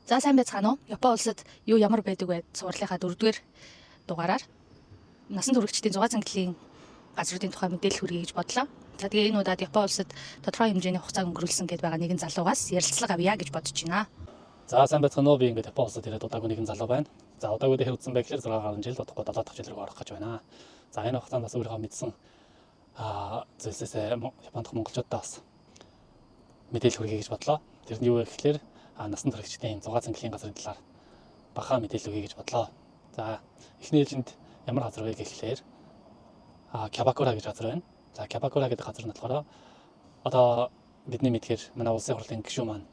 За сайн байцгаана уу? Япон улсад юу ямар байдаг вэ? Сургуулийнхаа 4-р дугаараар насан туршидчдын 6 цэнгэлийн газруудын тухай мэдээлэл хүргэе гэж бодлоо. За тэгээ энэ удаад Япон улсад тодорхой хэмжээний хугацааг өнгөрүүлсэн гэдээ байгаа нэгэн залуугаас ярилцлага авъя гэж бодож байна. За сайн байцгаана уу? Би ингээд Япон улсад ирээд удаагүй нэгэн залуу байна. За удаагүй дээр үзсэн байх гэхээр 6 гаруй жил удахгүй 7 дахь жил рүү орох гэж байна. За энэ хугацаанд бас өөрийнхөө мэдсэн зүйлсээс Японд дах монголчуудаа бас мэдээлэл хүргэе гэж бодлоо. Тэр нь юу вэ гэхээр насан туршидчдын 6 цэнгэлийн газрын талаар баха мэдээлэл өгье гэж бодлоо. За эхний ээлжинд ямар газар вэ гэхлээр Кябакура гэж газар байна. За Кябакура гэдэг газар нь болохоор одоо бидний мэдхээр манай улсын хурлын гишүүн маань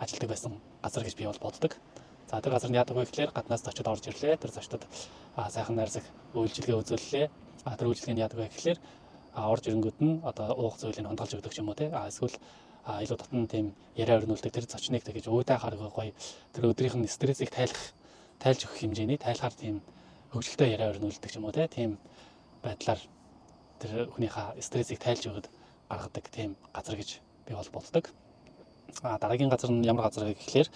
ажилладаг байсан газар гэж би бол боддог. За тэр газар нь яадаг вэ гэхлээр гаднаас зочид орж ирлээ. Тэр зочдод сайхан найрсаг үйлчилгээ үзүүллээ. Тэр үйлчилгээ нь яадаг вэ гэхлээр орж ирэнгүүт нь одоо уух зүйлийг хонтолж өгдөг ч юм уу те. Эсвэл илүү дотн тийм яриа өрнүүлдэг тэр зочныг тэгэж өөдөө харгаа гоё тэр өдрийнх нь стрессийг тайлж өгөх хэмжээний тайлахаар тийм хөвгөлтэй яриа өрнүүлдэг ч юм уу те. Тийм байдлаар тэр хүнийхээ стрессийг тайлж өгöd гаргадаг тийм газар гэж би бол боддог. Дараагийн газар нь ямар газар вэ гэхлээр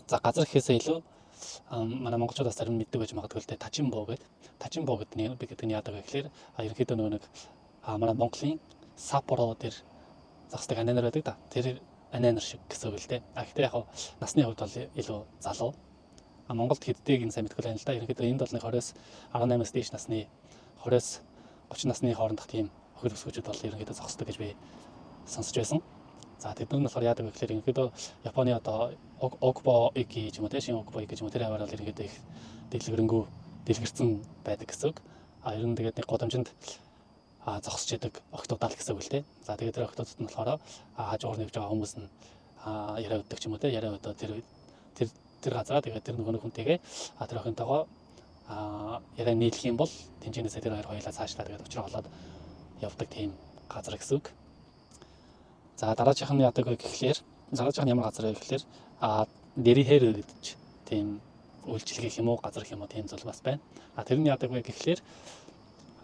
за газар гэхээсээ илүү манай монголчуудаас зарим мэддэг байж магадгүй л дээ Тажимбо гэдэг. Тажимбо гэдэг нь яадаг вэ гэхлээр ерөнхийдөө нөгөө нэг манай Монголын Саппоро дээр зогсдог анинаар байдаг да. Тэр анинаар шиг гэсэн үг л дээ. Гэхдээ яг насны хувьд бол илүү залуу. Монголд хэдтэйг нь сайн мэдгүй байна л да. Ерөнхийдөө энд бол 20-с 18-аас дээш насны 20-с 30 насны хоорондох тийм охид өсгөөчд бол ерөнхийдөө зогсдог гэж би сонсч байсан. За тэднэр нь болохоор яадаг вэ гэхээр ерөнхийдөө Японы одоо Окубо Эки гэж юм уу те шинэ Окубо Эки гэж юм уу тэр аваар бол ерөнхийдөө их дэлгэрэнгүй дэлгэрсэн байдаг гэсэн үг. Ер нь тэгээд нэг гудамжинд зогсож идэг охтуудаа л гэсэн үг л те. За тэгээд тэр охтуудад нь болохоор хажуугаар нэвж байгаа хүмүүс нь яриа өгдөг ч юм уу те яриа өдөө тэр газараа тэгээд тэр нөгөө хүнтэйгээ тэр охинтойгоо яриа нийлэх юм бол тэнцэнээсээ тэр хоёр хоёулаа цаашлаа тэгээд учраа болоод явдаг тийм газар гэсэн үг. За дараачих нь яадаг вэ гэхлээр дараачих нь ямар газар вэ гэхлээр Дэрихэр гэдэг тийм үйлчилгээ юм уу газар юм уу тийм зүйл бас байна. Тэр нь яадаг вэ гэхлээр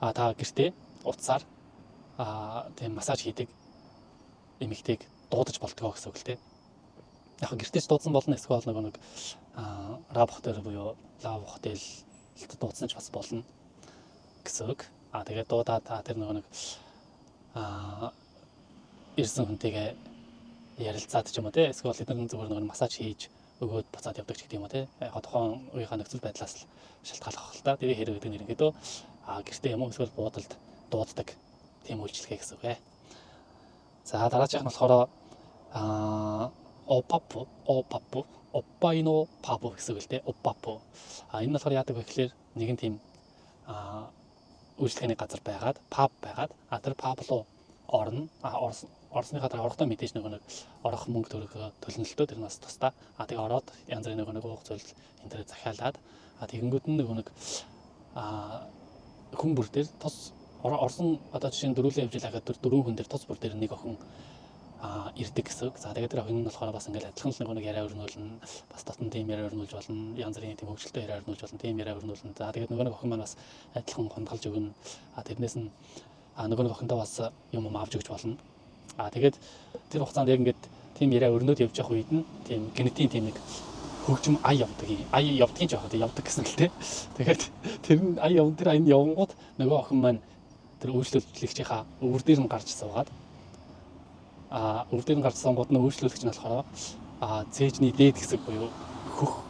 та гэртээ утсаар тийм массаж хийдэг эмэгтэйг дуудаж болтгоо гэсэн үг л дээ. Яг гэртээ ч дуудсан болно эсвэл нэг раб хотел буюу лав хотел дуудсан ч бас болно гэсэн үг. Тэгээд дуудаад тэр нэг ирсэн хүнтэйгээ ярилцаад ч юм уу те эсвэл эдгээр зүгээр нэг массаж хийж өгөөд буцаад явдаг ч гэдэг юм уу те яг тухайн үеийнхаа нөхцөл байдлаас л шалтгааллах л та тэрийг хэрэг гэдэг нь ерөнхийдөө гэртээ юм уу эсвэл буудалд дууддаг тийм үйлчилгээ гэсэн үг ээ. За дараачих нь болохоор оппайно папу гэсэн үг л те оппапу. Энэ нь болохоор яадаг вэ гэхээр нэгэн тийм үйлчилгээний газар байгаад паб байгаад тэр паб руу орно. Орсныхаа дараа орохдоо мэдээж нэг орох мөнгө төлнөлтөө тэр нас тусдаа. Тэгээ ороод янз бүрийн нэг уух зүйл энэ төрөй захиалаад тэгэнгүүт нь нэг хүн бүр дээр тус орсон одоо жишээ нь дөрвөлэн явж байхад дөрвөн хүн дээр тус бүр дээр нэг охин ирдэг гэсэн үг. За тэгээд тэр охин нь болохоор бас ингээл адилхан нэг яриа өрнүүлнэ. Бас дотн тийм яриа өрнүүлж болно. Янз бүрийн тийм хөвгөлтэй яриа өрнүүлж болно. Тийм яриа өрнүүлнэ. За тэгээд нэг охин маань бас адилхан хонтголж өгнө. Тэрнээс нь нөгөө охиндоо бас юм авч өгч болно. Тэгээд тэр хугацаанд яг ингээд тийм яриа өрнөд явж явах үед нь тийм генетийн тийм нэг хөгжим ая явдаг юм. Ая явдгийн жоохоо явдаг гэсэн л те. Тэгээд тэр нь ая явангууд нөгөө охин маань тэр үйлчлүүлэгчийнхаа өвөр дээр нь гарч суугаад өвөр дээр нь гарч суунгууд нь үйлчлүүлэгч нь болохоор цээжний дээд хэсэг буюу хөх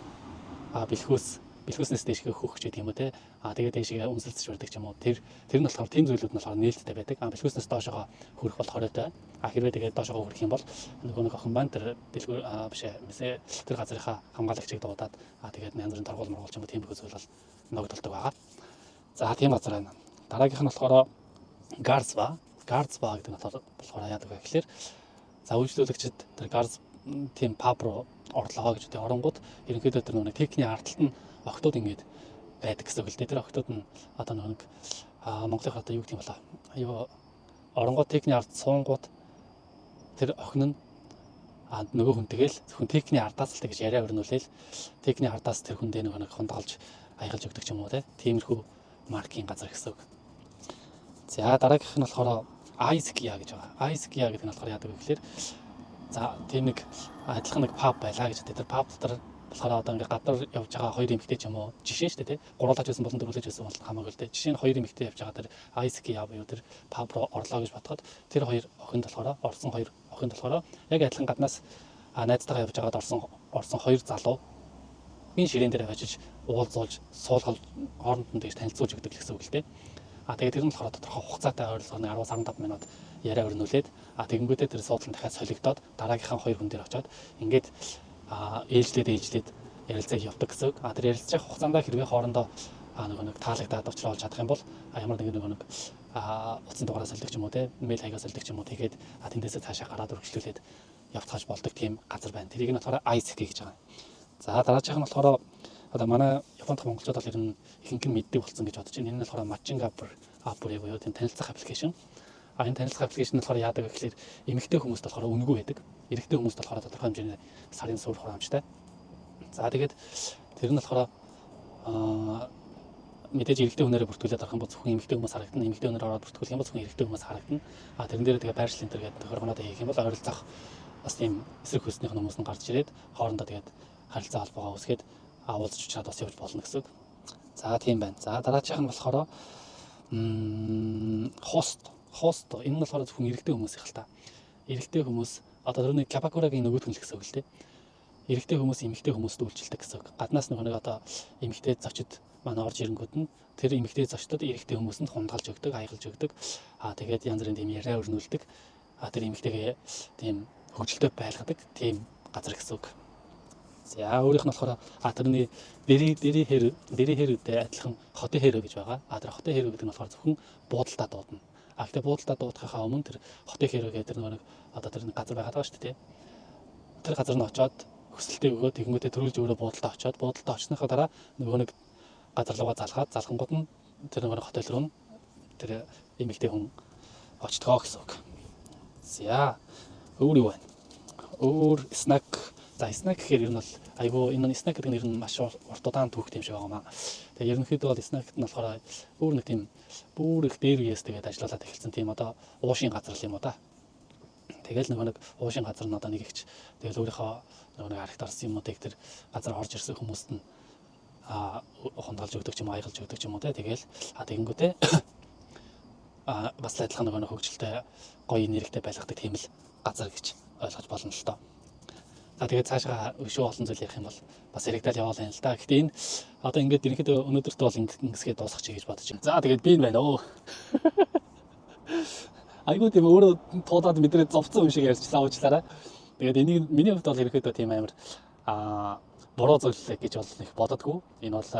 бэлхүүснээс дээшгээ хөх гэдэг юм уу те. Тэгээд дээшгээ үнсэлцэж барьдаг ч юм уу. Тэр нь болохоор тийм зүйлүүд нь болохоор нээлттэй байдаг. Бэлхүүснээс доошоо хүрэх болохоор тэ. Хэрвээ тэгээд доошоо хүрэх юм бол нөгөө нэг охин маань тэр тэр газрынхаа хамгаалагчийг дуудаад тэгээд янз бүрийн торгуул мөргуул ч юм уу тийм зүйл бол ногдолдог байгаа. За тийм газар байна. Дараагийнх нь болохоор Гарцба гэдэг нь болохоор яадаг вэ гэхэлэр за үйлчлүүлэгчид тэр Гарц тийм паб руу орлогоо гэж үү оронгууд ерөнхийдөө тэр нэг техникийн ардталт нь охтууд ингэж байдаг гэсэн үг л дээ. Тэр охтууд нь одоо нэг Монголын одоо юу гэх юм болоо. Аюу оронгууд техникийн ард суунгууд тэр охин нь нөгөө хүнтэйгээл хүн техникийн ардаас л тэгж яриа өрнүүлээл техникийн ардаас тэр хүндээ нэг хонтголж аягалж өгдөг ч юм уу те. Тиймэрхүү маркийн газар гэсэн үг. За дараагийнх нь болохоор Айския гэж байгаа. Айския гэдэг нь болохоор яадаг вэ гэхээр За тийм нэг адилхан нэг паб байлаа гэж. Тэр паб дотор болохоор одоо ингээд гадар явж байгаа хоёр эмэгтэй ч юм уу жишээ шүү дээ тий. Гурлаж байсан болон дөрвөлж байсан бол хамаагүй л дээ. Жишээ нь хоёр эмэгтэй явж байгаа тэр Айсики яв юу тэр паб руу орлоо гэж бодоход тэр хоёр охинд болохоор орсон хоёр охинд болохоор яг адилхан гаднаас найзтайгаа явж байгаад орсон хоёр залуу энэ ширээн дээр авчиж уулзуулж суулгал хооронд нь тэгж танилцуулж өгдөг гэсэн үг л дээ. Тэгээд тэр нь болохоор тодорхой хугацаатай ойролцоогоор 10-15 минут яриа өрнүүлээд тэгэнгүүтээ тэр суудлын дахиад солигдоод дараагийнхаа хоёр хүн дээр очиод ингээд ээлжлээд ярилцааг явуулдаг гэсэн үг. Тэр ярилцах хугацаанд хэрвээ хоорондоо нэг таалагдаад уулзч чадах юм бол ямар нэгэн нэг утсан дугаараа солидог ч юм уу те мэйл хаягаа солидог ч юм уу тэгээд тэндээсээ цаашаа гараад үргэлжлүүлээд явцгааж болдог тийм газар байна. Тэрийг нь болохоор ICK гэж байгаа. За дараачих нь болохоор одоо манай Японд монголчууд бол ер нь ихэнх нь мэддэг болсон гэж бодож байна. Энэ нь болохоор matching app буюу тийм танилцах аппликейшн. Энэ танилцах аппликейшн болохоор яадаг вэ гэхээр эмэгтэй хүмүүст болохоор үнэгүй байдаг. Эрэгтэй хүмүүст болохоор тодорхой хэмжээний сарын суурь хураамжтай. За тэгээд тэр нь болохоор мэдээж эрэгтэй хүнээрээ бүртгүүлээд авах юм бол зөвхөн эмэгтэй хүмүүс харагдана. Эмэгтэй хүнээр ороод бүртгүүлэх юм бол зөвхөн эрэгтэй хүмүүс харагдана. Тэрэн дээр тэгээ байршил энэ төр гэдэг тохиолгоноо хийх юм бол ойролцоох бас тийм эсрэг хөлснийх нь хүмүүс нь гарч ирээд хоорондоо тэгээд харилцаа холбоогоо үүсгээд уулзч учраад бас явж болно гэсэн үг. За тийм байна. За дараачих нь болохоор хост энэ нь болохоор зөвхөн эрэгтэй хүмүүс их л та. Эрэгтэй хүмүүс одоо түрүүний Кабакурагийн нөгөөх нь л гэсэн үг л дээ. Эрэгтэй хүмүүс эмэгтэй хүмүүст үйлчлдэг гэсэн үг. Гаднаас нэг одоо эмэгтэй зочид манай орж ирэнгүүт нь тэр эмэгтэй зочдод эрэгтэй хүмүүст хунгалж өгдөг, аягалж өгдөг. Тэгээд янз бүрийн тийм яриа өрнүүлдэг. Тэр эмэгтэйгээ тийм хөгжилтэй байлгадаг тийм газар гэсэн үг. За өөрийнх нь болохоор тэрний дэрий хэрүүдтэй адилхан хотын хэрэг гэж байгаа. Тэр хотын хэрэг гэдэг нь болохоор зөвхөн буудалтаа дуудана. Гэхдээ буудалтаа дуудахаа өмнө тэр хотын хэрэг гэдэг нэг одоо тэр газар байгаа шүү дээ. Тэр газар нь очоод хүсэлтээ өгөөд тэгэнгүүтээ төрүүлж өөрөө буудалтаа очоод буудалтаа очсныхаа дараа нөгөө нэг газар руугаа залхангууд нь тэр нөгөө хотел руу тэр эмэгтэй хүн очтгоо гэсэн үг. За өөр юу вэ? Өөр снак. За снак гэхээр ер нь бол айгүй энэ снак гэдэг нь ер нь маш урт удаан түүхтэй юм шиг байгаа маа. Тэгээ ерөнхийдөө бол снакт нь болохоор өөр нэг тийм бүр их дээр үеэс тэгээд ажиллаулаад эхэлсэн тийм одоо уушийн газар л юм уу та. Тэгэл нэг уушийн газар нь одоо нэг ихч тэгэл өөрийнхөө нэг архит орсон юмнуудыг тэр газар орж ирсэн хүмүүст нь хонтолж өгдөг ч юм уу аягалж өгдөг ч юм уу те. Тэгэл тэгэнгүүтээ бас адилхан нэг хөгжилтэй гоё нэрэгтэй байлгадаг тийм л газар гэж ойлгож болно л доо. Тэгээд цаашаа өшөө олон зүйл ярих юм бол бас яригдал яваал юм л да. Гэхдээ энэ одоо ингээд ерөнхийдөө өнөөдөртөө бол ингэсгээ дуусгачих гэж бодож байна. За тэгээд би энэ байна оо. Айгуу тийм өөрөө туулаад мэдрээд зовцсон юм шиг ярьчлаа уучлаарай. Тэгээд энийг миний хувьд бол ерөнхийдөө тийм амар буруу зүйл гэж бол их бододгүй. Энэ бол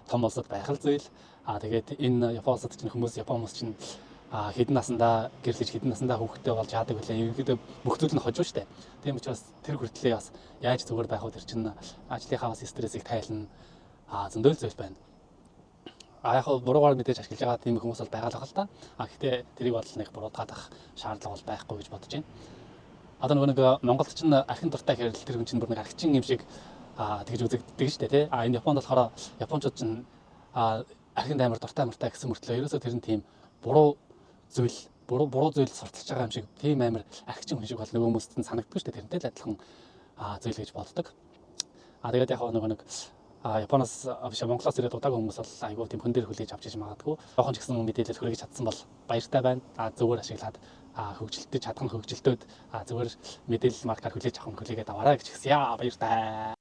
том улсад байх л зүйл. Тэгээд энэ Япон улсад чинь Япон хүмүүс чинь хэдэн наснда гэрлэж хэдэн наснда хүүхдтэй болж яадаг үлээ ерөнхийдөө бүх зүйл нь хожуу штэ. Тийм учраас тэр хүртлээ бас яаж зүгээр байх вэ тэр чинь ажлынхаа бас стрессийг тайлна. Зөндөл зүйл байна. Яг нь буруугаар мэдээж ашиглаж байгаа тийм хүмүүс бол байгаа л хэл та. Гэхдээ тэрийг бол нэг буруудгаадах шаардлага бол байхгүй гэж бодож байна. Одоо нэг Монголд чинь архин дуртай хэрэл тэр хүн чинь бүр нэг архичин юм шиг тэгж үзэгддэг штэ тий. Энэ Японд болохоор японочууд чинь архинд амар дуртай гэсэн мөртлөө ерөөсөө тэр нь тийм буруу зүйл сурталж байгаа юм шиг тийм амар архичин хүн шиг бол нөгөө хүмүүст нь санагддаг шүү дээ. Тэрнтэй л адилхан зүйл гэж боддог. Тэгээд яг нэг Японоос Монголоос ирээд удаагүй хүмүүс бол айгүй тийм хүн дээр хүлээж авч иж магадгүй. Жохон ч гэсэн мэдээлэл хүргэж чадсан бол баяртай байна. Зөвөр ашиглаад хөгжилтөд чадах нь хөгжилтөд зөвөр мэдээлэл маркаар хүлээж авах нь хүлээгээд аваарай гэж хэлсэн. Баяртай.